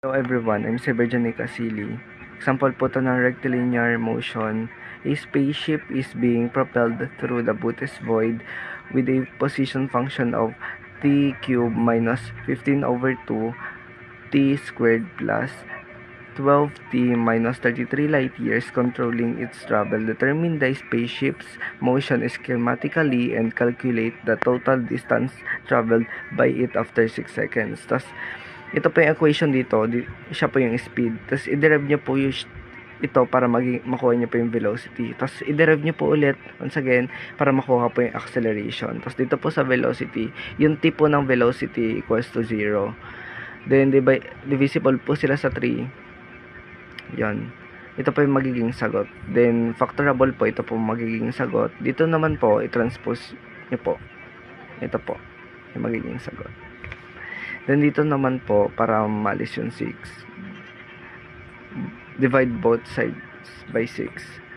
Hello everyone, I'm si Virginie Casili. Example po to ng rectilinear motion. A spaceship is being propelled through the Bootes void with a position function of t cubed minus 15 over 2 t squared plus 12t minus 33 light years controlling its travel. Determine the spaceship's motion schematically and calculate the total distance traveled by it after 6 seconds. Tas ito po yung equation dito, siya po yung speed. Tapos i-derive nyo po yung ito para makuha nyo po yung velocity. Tapos i-derive nyo po ulit, once again, para makuha po yung acceleration. Tapos dito po sa velocity, yung t po ng velocity equals to 0. Then divisible po sila sa 3. Yan. Ito po yung magiging sagot. Then factorable po, ito po magiging sagot. Dito naman po, i-transpose nyo po. Ito po, yung magiging sagot. Then dito naman po, para malis yung 6, divide both sides by 6.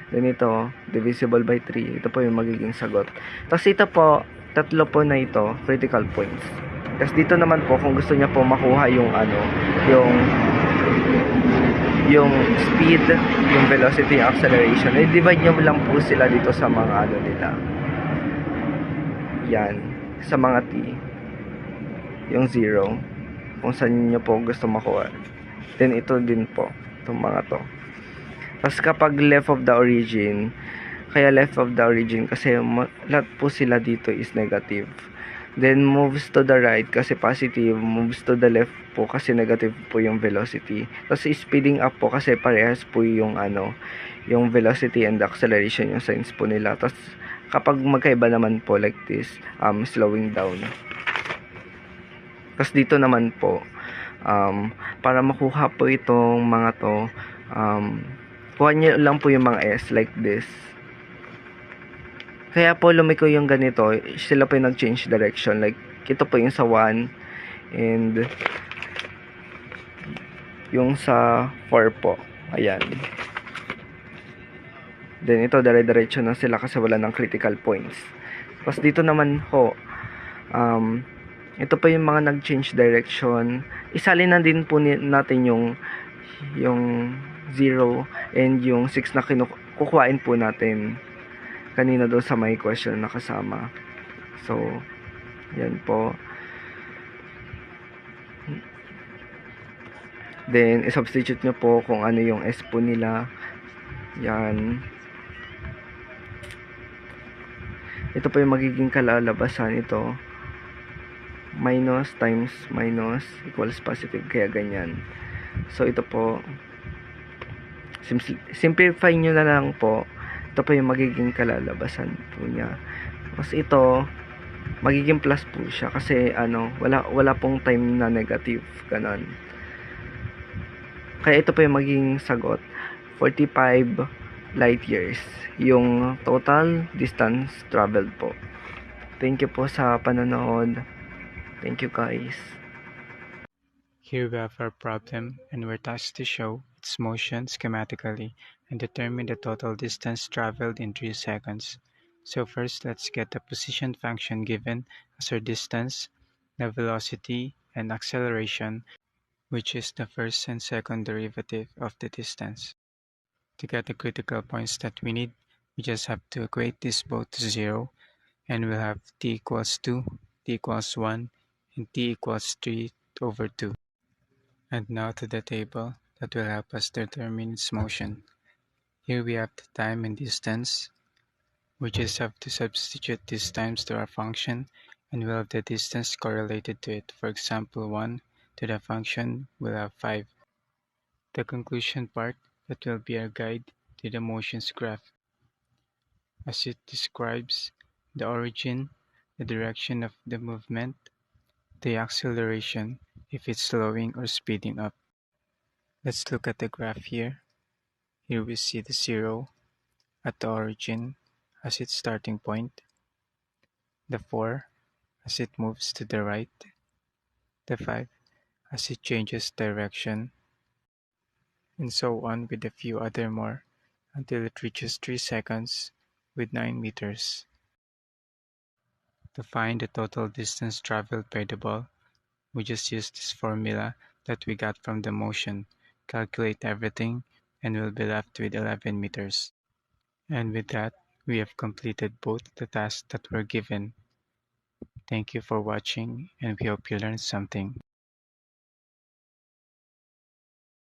Then ito, divisible by 3. Ito po yung magiging sagot. Tapos ito po, tatlo po na ito, critical points. Tapos dito naman po, kung gusto niya po makuha yung yung speed, yung velocity, yung acceleration, i-divide nyo lang po sila dito sa mga nila. Yan, sa mga t. Yung 0 kung saan nyo po gusto makuha. Then ito din po, itong mga to. Tapos kapag left of the origin, kaya left of the origin kasi lahat po sila dito is negative. Then moves to the right kasi positive, moves to the left po kasi negative po yung velocity. Tapos speeding up po kasi parehas po yung yung velocity and the acceleration yung signs po nila. Tapos kapag magkaiba naman po like this, slowing down. Tapos dito naman po, para makuha po itong mga to, kuha nyo lang po yung mga S like this. Kaya po lumiko yung ganito, sila po yung nag-change direction. Like, ito po yung sa 1, and yung sa 4 po. Ayan. Then ito, dire-diretso na sila kasi wala ng critical points. Tapos dito naman po, ito pa yung mga nag-change direction. Isalin na din po natin yung 0 and yung 6 na kukuhain po natin kanina doon sa may question na kasama. So, yan po. Then, i-substitute nyo po kung ano yung S po nila. Yan. Ito po yung magiging kalalabasan ito. Minus times minus equals positive, kaya ganyan. So ito po, simplify nyo na lang po. Ito po yung magiging kalalabasan po niya. Tapos ito magiging plus po siya kasi wala pong time na negative, ganon. Kaya ito po yung magiging sagot, 45 light years yung total distance traveled po. Thank you po sa panonood. Thank you guys. Here we have our problem, and we're tasked to show its motion schematically and determine the total distance traveled in 3 seconds. So first, let's get the position function given as our distance, the velocity, and acceleration, which is the first and second derivative of the distance. To get the critical points that we need, we just have to equate this both to 0, and we'll have t equals 2, t equals 1, and t equals 3 over 2. And now to the table that will help us determine its motion. Here we have the time and distance. We just have to substitute these times to our function, and we'll have the distance correlated to it. For example, 1 to the function will have 5. The conclusion part, that will be our guide to the motions graph, as it describes the origin, the direction of the movement, the acceleration, if it's slowing or speeding up. Let's look at the graph here. Here we see the 0 at the origin as its starting point, the 4 as it moves to the right, the 5 as it changes direction, and so on with a few other more until it reaches 3 seconds with 9 meters. To find the total distance traveled by the ball, we just use this formula that we got from the motion, calculate everything, and we'll be left with 11 meters. And with that, we have completed both the tasks that were given. Thank you for watching, and we hope you learned something.